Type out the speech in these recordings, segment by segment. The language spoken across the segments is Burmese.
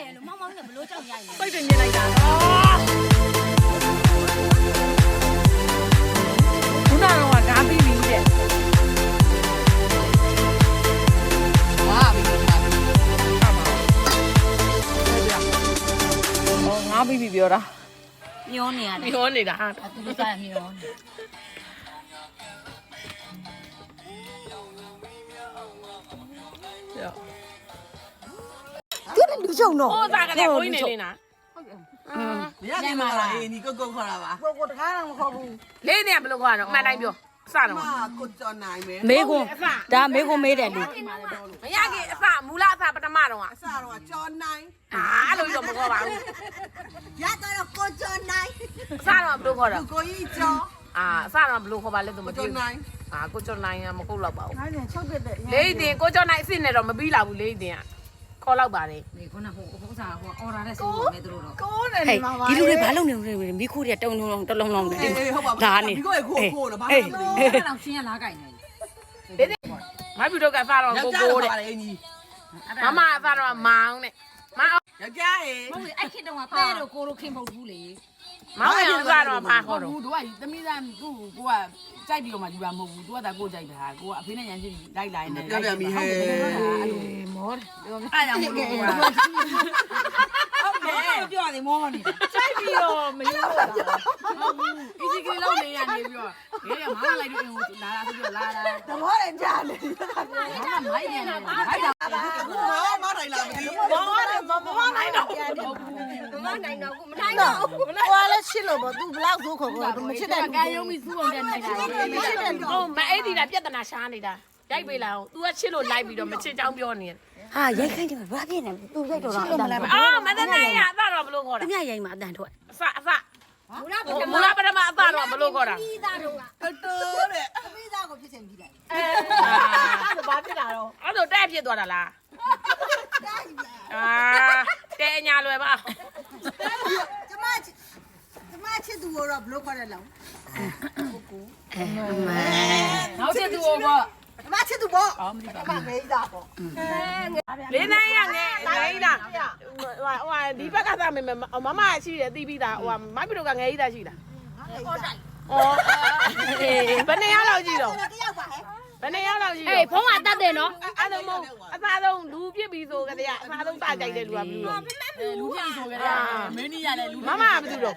ရလို့မောင်မောင်ကဘလို့ကြောက်ရရင် စိတ်တင်နေလိုက်တာခုနကတော့ဓာပြီးပြီတဲ့ဟာပြီးတော့ငါပြီးပြီပြောတာ မျောနေရတယ် မျောနေတာဟာ သူတို့ကမျောနေသူလည်းလူချုံတော့ ဟိုသားကလည်းကိုင်းနေနေတာ ညမှာလာအေးဒီကုတ်ခေါ်တာပါကိုတကားတော့မခေါ်ဘူး လေးနေဘယ်လိုခေါ်တော့အမှန်တိုင်းပြောအစတော့ ကိုကြော်နိုင်မယ် မေကွန်ဒါမေကွန်မေးတယ်လူ မရခင်အစမူလအစပထမတော့ အစားတော့ကြော်နိုင် အဲ့လိုတော့မခေါ်ပါဘူး ရတော့ကိုကြော်နိုင် အစတော့ဘယ်လိုခေါ်တော့ ကိုကြီးကြော် အစတော့ဘယ်လိုခေါ်ပါလဲသူမသိ ကြော် ဘူး နိုင် ကိုကျော်နိုင်မဟုတ်တော့ပါဘူး အဲ့ဒါချုပ်ပြတဲ့ လေးတင်ကိုကျော်နိုင်အစ်စ်နဲ့တော့မပြီးလာဘူးလေးတင်ကခေါ်လောက်ပါတယ် မေကွန်ကဟိုဥစားဟိုအော်ဒါနဲ့ဆိုလို့မယ်သူတို့တော့ ကိုနဲ့ ဟဲ့ဒီလူတွေဘာလုပ်နေလဲမိခိုးတွေကတုံလုံးတလုံးလုံးတယ် ဟုတ်ပါဘူး ဒါနေ ဒီကိုခိုးတော့ဘာ အေး လို့ အဲ့တော့ရှင်းရလားကြိုင်နေ လေးတင်မပြူတော့ကစားတော့ကိုကိုတဲ့ အင်းကြီး မမအစားတော့မောင်းတဲ့မအောင် ယောက်ျားရေ ဟုတ်လေအဲ့ခေတ္တကပဲတော့ကိုတို့ခင်မဟုတ်ဘူးလေ မောင်းအောင်စားတော့ဘာခေါ်တော့ ဘူးတို့ကသမီးသားသူ့ကိုကကြိုက်ပြီးတော့မှယူတာမဟုတ်ဘူးသူကသာကိုကြိုက်တာကိုကအဖေနဲ့ရန်ချင်းလိုက်လိုက်နေ ပြပြန်ပြီဟဲ့ မော အဲ့ကြောင့်မလို့ကဟုတ်တယ်ပြောတယ်မောနေ ကြိုက်ပြီးတော့မယူတော့ ဟုတ်ဘူးအစီကလေးလုံးနေရနေပြီးတော့ဒီကမောင်းလိုက်လို့လာလာဆိုပြီးလာလာ သဘောနဲ့ကြားလေ မောင်းမိုက်နေတယ်မိုက်တာ အခုမထိုင်လာမသိဘူး မောမနိုင်တော့ မနိုင်တော့ဘူးမနိုင်တော့ဘူး ကိုကလည်းရှစ်လို့ပေါ့ तू ဘလောက်ဆိုခေါ်ခေါ်မချစ်တဲ့ ကဲရုံးပြီးစူးအောင်တက်နေတာ ဟုတ်မအဲ့ဒီတာပြဿနာရှားနေတာရိုက်ပေးလိုက်အောင် तू ကချစ်လို့လိုက်ပြီးတော့မချစ်ချောင်းပြောနေတယ် ဟာရိုက်ခိုင်းတယ်ဘာဖြစ်နေသူရိုက်တော့တာအတန်ထွက် အော်မတနိုင်ရအသားတော့ဘလို့ခေါ် သူ တာ မြရိုက်မှာအတန်ထွက် အစမူလပထမအသားတော့ဘလို့ခေါ်တာ ပြီးသားတော့က တော်တဲ့ သမီးသားကိုဖြစ်ချင်ပြီးလိုက် အဲ့ဘာဖြစ်တာတော့အဲ့လိုတဲ့ဖြစ်သွားတာလားတဲညာလွယ်ပါ ကျမချစ်သူတော့ဘလို့ခေါ်ရလော အမ နောက်ချက်သူ့ဘော ကျမချစ်သူပေါ့ အော်မသိပါ မမေးတာပေါ့ လေးနိုင်ရငယ်နိုင်တာဟိုဒီဘက်ကသားမေမမရှိတယ်တီးပြီးသားဟိုမပြတို့ကငယ်ကြီးသားရှိတာ ဟောတိုင် ဩဘယ်နှစ်ယောက်လောက်ရှိတော့ တယောက်ပါဟဲ့ ဘယ်နှစ်ယောက်လောက်ရှိ အေးဖုန်းကတတ်တယ်နော် အဲ့လိုမဟုတ်အစားဆုံးလူပြစ်ပြီးဆိုကြတဲ့အစားဆုံးစကြိုက်တဲ့လူကဘယ်လိုလဲ လူကြီးဆိုကြတယ်မင်းကြီးရလဲလူ မမကဘယ်သူတော့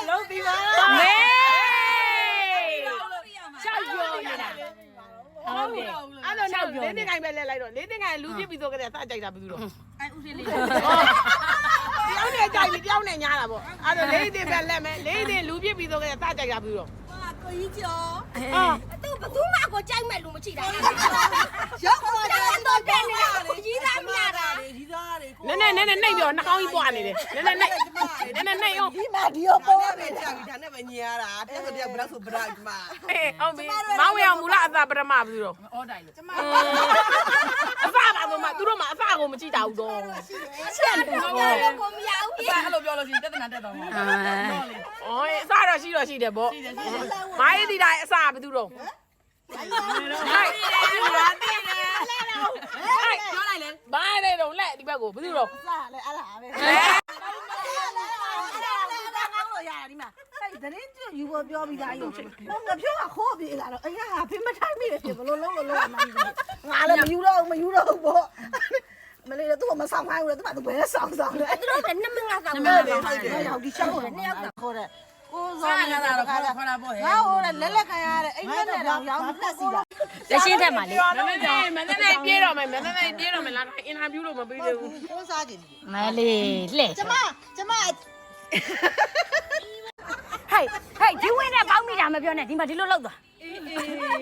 လုံးပြီးပါ မေ ချောက်ပြောနေတာ ဟုတ်တယ်အဲ့တော့လေးတင်ကိုင်ပဲလဲလိုက်တော့လေးတင်ကိုင်လူပြစ်ပြီးဆိုကြတဲ့စကြိုက်တာဘယ်သူတော့ အဲဥစဉ်လေး တယောက်နဲ့ကြိုက်ပြီးတယောက်နဲ့ညားတာပေါ့အဲ့တော့လေးတင်ပဲလက်မယ်လေးတင်လူပြစ်ပြီးဆိုကြတဲ့စကြိုက်တာဘယ်သူတော့ ကိုကြီးကျော် သူဘသူမှကိုကြိုက်မဲ့လူမရှိတာ ရောက်တော့တယ် တော့တဲ့နေတာကိုကြီးသားမရတာ ဒီသားလေးကို နည်းနှိပ်ပြောနှာခေါင်းကြီးပွားနေတယ်နည်းနှိပ်ရော ဒီမှာဒီရောပေါ်ရတယ်ကြာပြီဒါနဲ့ပဲညင်ရတာတက်ဆိုတက်ဘလောက်ဆိုဘလောက်ဒီမှာ ဟုတ်ပြီမောင်ရမူလအသာပထမဘယ်သူတော့ အော်တိုင်လို့ အစပါတော့မှသူတို့မှအစကိုမကြည့်တာဘူးတော့ ချက်လို့ကိုမရဘူး အဲ့လိုပြောလို့ရှိရင်တက်တနာတက်တော့မှာ ။အော်အစတော့ရှိတယ်ပေါ့။မိုင်းဒီတိုင်းအစဘယ်သူတော့။ဟဲ့ငါသိတယ်။ဟဲ့ပြောလိုက်လေ။ဘာလဲတော့လက်ဒီဘက်ကိုဘယ်သူတော့ စားလေအဲ့ဒါပဲ ။ ဒီမှာအဲ့ဒရင်ကျွယူဖို့ပြောပြီးသားရုပ်ချင်းဟိုငါပြောတာခိုးပြေးလာတော့အေးဟာဖေးမထိုင်မိတယ်ဖြစ်ဘလို့လုံးလုံးလုံးမှန်းကြီးငါလည်းမယူတော့ဘူးပေါ့မလေးတော့သူ့မဆောင်ခိုင်းဘူးလေသူကသူဘယ်ဆောင်လဲ သူတို့ကနမငါဆောင် ဟုတ်တယ်ဟုတ်ဒီချောင်းကိုနှစ်ယောက်ကခေါ်တဲ့ကိုစော စား နေ ရ တာ တာ တော့ တော့ ခါ ခေါ်တာပေါ့ဟဲ့ ငါဟိုလက်လက်ခံရတဲ့အိမ်နဲ့တော့ရောင်းတက်စီတာ လက်ရှင်းထက်မှာလေ မနေ့ပြေးတော့မယ်လား။အင်တာဗျူးလို့မပြီးသေးဘူး ကိုးစားကြည့် မလေးလှဲ့ ကျမ ဟဲ့ဒီဝင်းနဲ့ပေါင်းမိတာမပြောနဲ့ဒီမှာဒီလိုလောက်သွား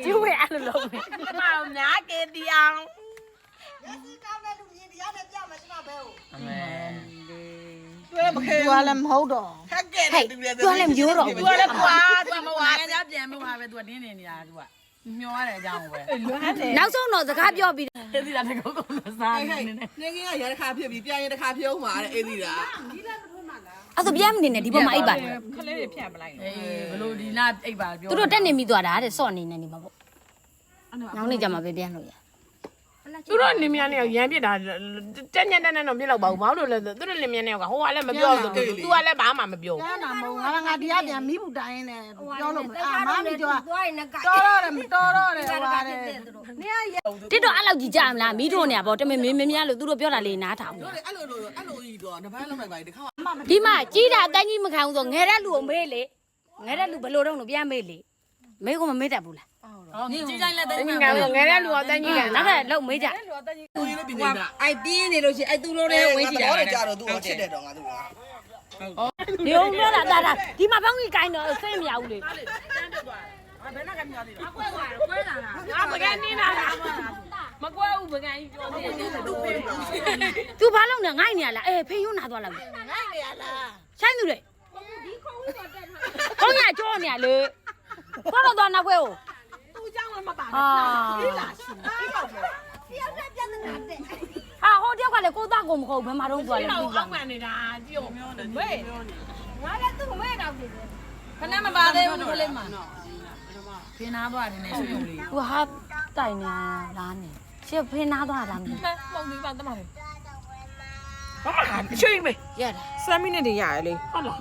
ဒီဝင်းအဲ့လိုလုပ်မယ် ။ကျမများကေတီအောင် ရက်စီကောင်းတဲ့လူရင်တရားနဲ့ပြမယ်ကျမဘဲကို အမေ တွေ့မခဲဘူးလည်းမဟုတ်တော့ခက်ခဲ့တယ်သူလည်း သူကလည်းမျိုးတော့ ။ तू လည်းကွာ သူမဝါငါကြပြန်မဝါပဲသူကတင်းနေနေတာသူကမျောရတဲ့အကြောင်းပဲ နောက်ဆုံးတော့စကားပြောပြီး အေးဒီလားတကုတ်ကုတ်စားနေနေ နေကင်းကရတစ်ခါဖြစ်ပြီးပြန်ရင်တစ်ခါဖြုံးပါတဲ့အေးဒီတာ အဲ့ဆိုပြန်မနေနဲ့ဒီပေါ်မှာအိပ်ပါ ခလေးတွေဖြတ်ပလိုက် အေးဘလို့ဒီနာအိပ်ပါပြော သူတို့တက်နေမိသွားတာတဲ့စော့နေနေနေမှာပေါ့နောက်နေ့ကျမှပဲပြန်လို့ရ လ သူတို့လင်မြန်းနဲ့ရမ်းပြစ်တာတက်ညက်တက်နဲ့တော့ပြစ်တော့ပါဘူးဘာလို့လဲသူတို့လင်မြန်းနဲ့ကဟိုကလည်းမပြောဘူးသူကလည်းဘာမှမပြော ကျန်တာမဟုတ်ငါတရားပြန်မိဘူးတိုင်းနဲ့ပြောလို့အာမမီကြော သွားရင်လည်းက တော်တော့တယ်တော်တော့တယ်ဟိုပါတယ်နေရ တစ်တော့အဲ့လောက်ကြီးကြာမလားမီးထိုးနေရပေါ့တမင်မင်းမင်းလို့သူတို့ပြောတာလေးနားထောင် အဲ့လိုကြီးတော့တပန်းလုံးလိုက်ပါဒီခါ ဒီမှာကြီးတာအတန်းကြီးမခံဘူးဆိုငယ်တဲ့လူကိုမေးလေငယ်တဲ့လူဘယ်လိုတော့လို့ပြန်မေးလေမေးကိုမမေးတတ်ဘူးလား ကြီးတိုင်းလက်တ တ ည်း မင်ကငယ်တဲ့လူကတန်းကြီးက နောက်ထပ်လောက်မေးကြ သူရင်းပြနေတာ အဲ့ပြင်းနေလို့ရှိရင်အဲ့သူတို့လည်းဝင်ကြည့်တာ တော့ကြတော့သူ့ကိုချစ်တယ်တော့ငါသူက ဒီုံပြောတာဒါဒီမှာပေါင်းကြီးကိုင်းတော့စိတ်မရဘူးလေ ငါပကန်းနေတာမကွဲဘူးပကန်းကြီးပြောနေတယ်သူပေးတယ် သူဘာလုပ်နေငိုက်နေရလားအေးဖေးရုံးနာသွားလောက် ငိုက်နေရလား ဆိုင်သူလေခေါင်းရကြောနေရလေတော့တော့နောက်ခွဲကို သူเจ้าမပါ ဟာ ဘူးလားရှင်ပြီးတော့ပြောပြောက်ပြတ်နေတာတဲ့ ဟာဟိုတယောက်ကလည်းကိုသားကိုမဟုတ်ဘယ်မှာတော့သွားလဲ တော့ ပြီး အောက်မှန်နေတာကြည့်အောင်မေး ငါလည်းသူ့မဲတော့ပြီ ခဏမပါသေးဘူးခလေးမှာဖင်းနာသွားတယ်နဲ့ဆွေးလေး သူဟာတိုင်နေလားနေရှေ့ဖေးနာသွားတာမသိ ပုံပြီးပါတမတယ်ဘာမှအချိန်မေး ရတာ 7မိနစ်တည်းရတယ်လေဟုတ်လား